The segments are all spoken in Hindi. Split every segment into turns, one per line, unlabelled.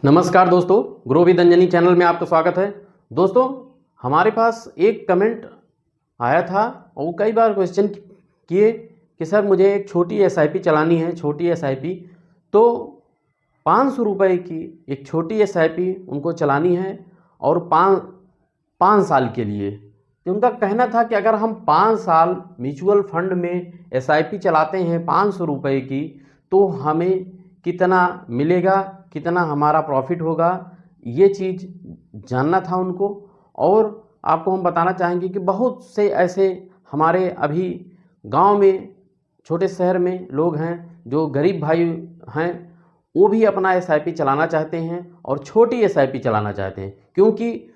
नमस्कार दोस्तों, ग्रो विद अंजनी चैनल में आपका स्वागत है। दोस्तों, हमारे पास एक कमेंट आया था और वो कई बार क्वेश्चन किए कि सर मुझे एक छोटी एसआईपी चलानी है। छोटी एसआईपी तो 500 रुपये की एक छोटी एसआईपी उनको चलानी है और पाँच साल के लिए। तो उनका कहना था कि अगर हम 5 साल म्यूचुअल फंड में एसआईपी चलाते हैं 500 रुपये की, तो हमें कितना मिलेगा, कितना हमारा प्रॉफिट होगा, ये चीज़ जानना था उनको। और आपको हम बताना चाहेंगे कि बहुत से ऐसे हमारे अभी गांव में, छोटे शहर में लोग हैं जो गरीब भाई हैं, वो भी अपना एसआईपी चलाना चाहते हैं और छोटी एसआईपी चलाना चाहते हैं, क्योंकि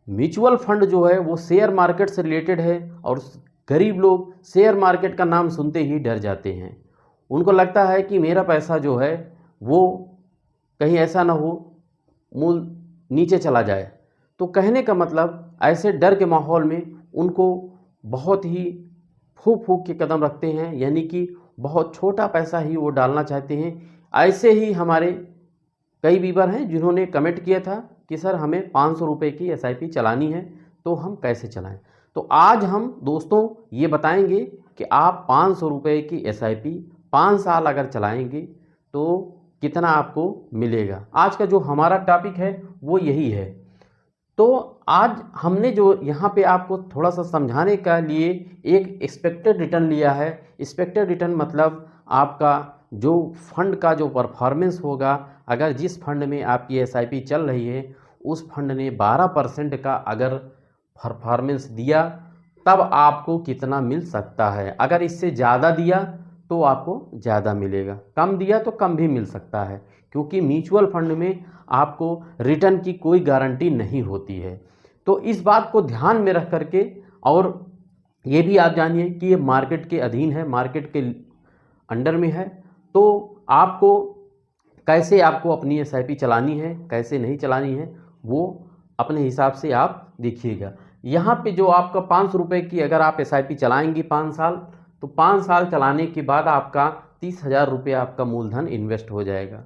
म्यूचुअल फंड जो है वो शेयर मार्केट से रिलेटेड है और गरीब लोग शेयर मार्केट का नाम सुनते ही डर जाते हैं। उनको लगता है कि मेरा पैसा जो है वो कहीं ऐसा ना हो मूल नीचे चला जाए। तो कहने का मतलब ऐसे डर के माहौल में उनको बहुत ही फूक फूक के कदम रखते हैं, यानी कि बहुत छोटा पैसा ही वो डालना चाहते हैं। ऐसे ही हमारे कई व्यूअर हैं जिन्होंने कमेंट किया था कि सर हमें 500 रुपये की एसआईपी चलानी है, तो हम कैसे चलाएं। तो आज हम दोस्तों ये बताएंगे कि आप 500 रुपये की एसआईपी 5 साल अगर चलाएंगे तो कितना आपको मिलेगा। आज का जो हमारा टॉपिक है वो यही है। तो आज हमने जो यहाँ पे आपको थोड़ा सा समझाने का लिए एक एक्सपेक्टेड रिटर्न लिया है। एक्सपेक्टेड रिटर्न मतलब आपका जो फंड का जो परफॉर्मेंस होगा, अगर जिस फंड में आपकी एसआईपी चल रही है उस फंड ने 12% का अगर परफॉर्मेंस दिया तब आपको कितना मिल सकता है। अगर इससे ज़्यादा दिया तो आपको ज़्यादा मिलेगा, कम दिया तो कम भी मिल सकता है, क्योंकि म्यूचुअल फंड में आपको रिटर्न की कोई गारंटी नहीं होती है। तो इस बात को ध्यान में रख करके, और ये भी आप जानिए कि ये मार्केट के अधीन है, मार्केट के अंडर में है। तो आपको कैसे आपको अपनी एसआईपी चलानी है, कैसे नहीं चलानी है, वो अपने हिसाब से आप देखिएगा। यहाँ पे जो आपका 500 रुपये की अगर आप एसआईपी चलाएंगी 5 साल, तो 5 साल चलाने के बाद आपका 30,000 रुपया आपका मूलधन इन्वेस्ट हो जाएगा।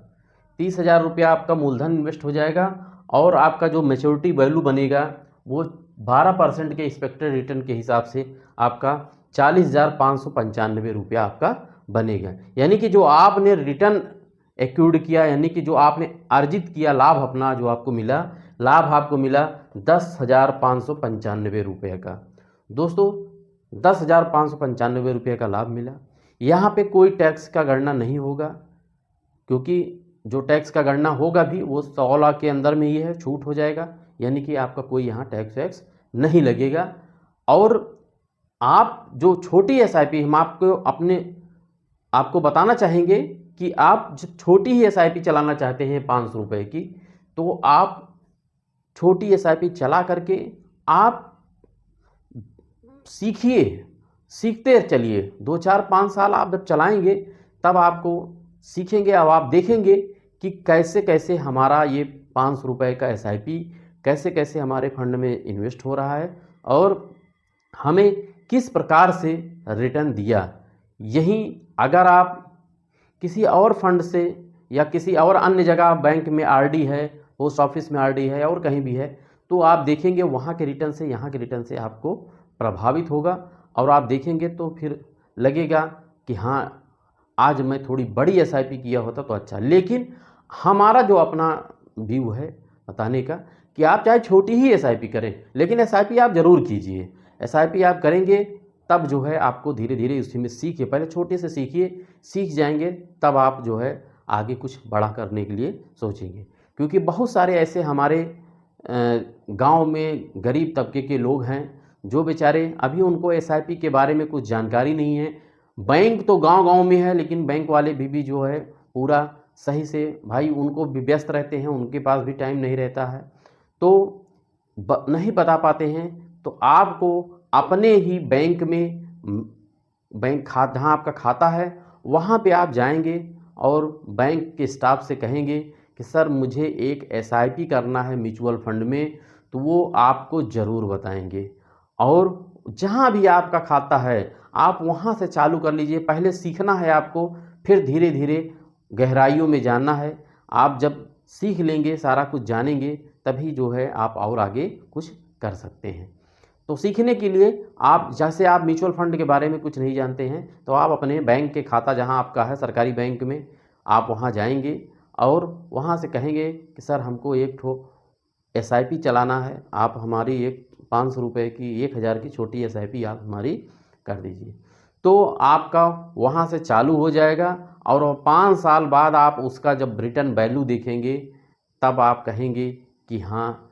30,000 रुपया आपका मूलधन इन्वेस्ट हो जाएगा और आपका जो मैच्योरिटी वैल्यू बनेगा वो 12% के एक्सपेक्टेड रिटर्न के हिसाब से आपका 40,595 रुपया आपका बनेगा। यानी कि जो आपने रिटर्न एक्यूर्ड किया, यानी कि जो आपने अर्जित किया लाभ, अपना जो आपको मिला लाभ, आपको मिला 10,595 रुपये का। दोस्तों, 10,595 रुपये का लाभ मिला। यहाँ पे कोई टैक्स का गणना नहीं होगा, क्योंकि जो टैक्स का गणना होगा भी वो 100 लाख के अंदर में ही है, छूट हो जाएगा, यानी कि आपका कोई यहाँ टैक्स वैक्स नहीं लगेगा। और आप जो छोटी एसआईपी, हम आपको बताना चाहेंगे कि आप जो छोटी ही एसआईपी चलाना चाहते हैं 500 रुपये की, तो आप छोटी एसआईपी चला करके आप सीखिए, सीखते चलिए। 2-4-5 साल आप जब चलाएंगे तब आपको सीखेंगे और आप देखेंगे कि कैसे कैसे हमारा ये 500 रुपये का एसआईपी कैसे कैसे हमारे फंड में इन्वेस्ट हो रहा है और हमें किस प्रकार से रिटर्न दिया। यहीं अगर आप किसी और फंड से या किसी और अन्य जगह, बैंक में आरडी है, पोस्ट ऑफिस में आरडी है और कहीं भी है, तो आप देखेंगे वहाँ के रिटर्न से यहाँ के रिटर्न से आपको प्रभावित होगा और आप देखेंगे तो फिर लगेगा कि हाँ, आज मैं थोड़ी बड़ी एसआईपी किया होता तो अच्छा। लेकिन हमारा जो अपना व्यू है बताने का कि आप चाहे छोटी ही एसआईपी करें, लेकिन एसआईपी आप ज़रूर कीजिए। एसआईपी आप करेंगे तब जो है आपको धीरे धीरे उसी में सीखिए, पहले छोटे से सीखिए, सीख जाएंगे तब आप जो है आगे कुछ बड़ा करने के लिए सोचेंगे। क्योंकि बहुत सारे ऐसे हमारे गांव में गरीब तबके के लोग हैं जो बेचारे अभी उनको एसआईपी के बारे में कुछ जानकारी नहीं है। बैंक तो गांव गांव में है, लेकिन बैंक वाले भी जो है पूरा सही से भाई उनको भी व्यस्त रहते हैं, उनके पास भी टाइम नहीं रहता है, तो नहीं बता पाते हैं। तो आपको अपने ही बैंक में, बैंक खाता जहाँ आपका खाता है वहाँ पे आप जाएंगे और बैंक के स्टाफ से कहेंगे कि सर मुझे एक एसआईपी करना है म्यूचुअल फंड में, तो वो आपको ज़रूर बताएंगे। और जहाँ भी आपका खाता है आप वहाँ से चालू कर लीजिए। पहले सीखना है आपको, फिर धीरे धीरे गहराइयों में जानना है। आप जब सीख लेंगे, सारा कुछ जानेंगे, तभी जो है आप और आगे कुछ कर सकते हैं। तो सीखने के लिए आप, जैसे आप म्यूचुअल फंड के बारे में कुछ नहीं जानते हैं, तो आप अपने बैंक के खाता जहां आपका है सरकारी बैंक में, आप वहां जाएंगे और वहां से कहेंगे कि सर हमको एक ठो एसआईपी चलाना है, आप हमारी एक 500 रुपये की, 1000 की छोटी एसआईपी आप हमारी कर दीजिए। तो आपका वहाँ से चालू हो जाएगा और 5 साल बाद आप उसका जब रिटर्न वैल्यू देखेंगे, तब आप कहेंगे कि हाँ,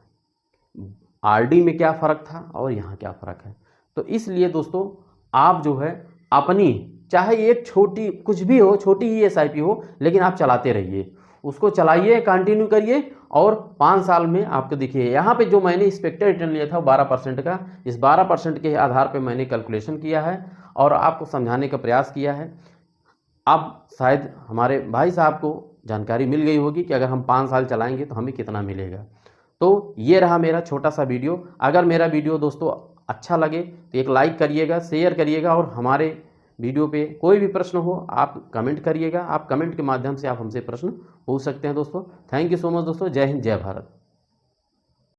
आरडी में क्या फ़र्क था और यहाँ क्या फ़र्क है। तो इसलिए दोस्तों, आप जो है अपनी, चाहे एक छोटी कुछ भी हो, छोटी ही एसआईपी हो, लेकिन आप चलाते रहिए, उसको चलाइए, कंटिन्यू करिए और 5 साल में आपको देखिए यहाँ पे जो मैंने एक्सपेक्टेड रिटर्न लिया था 12% का, इस 12% के आधार पे मैंने कैलकुलेशन किया है और आपको समझाने का प्रयास किया है। अब शायद हमारे भाई साहब को जानकारी मिल गई होगी कि अगर हम 5 साल चलाएंगे तो हमें कितना मिलेगा। तो ये रहा मेरा छोटा सा वीडियो। अगर मेरा वीडियो दोस्तों अच्छा लगे तो एक लाइक करिएगा, शेयर करिएगा और हमारे वीडियो पे कोई भी प्रश्न हो आप कमेंट करिएगा। आप कमेंट के माध्यम से आप हमसे प्रश्न पूछ सकते हैं दोस्तों। थैंक यू सो मच दोस्तों। जय हिंद, जय भारत।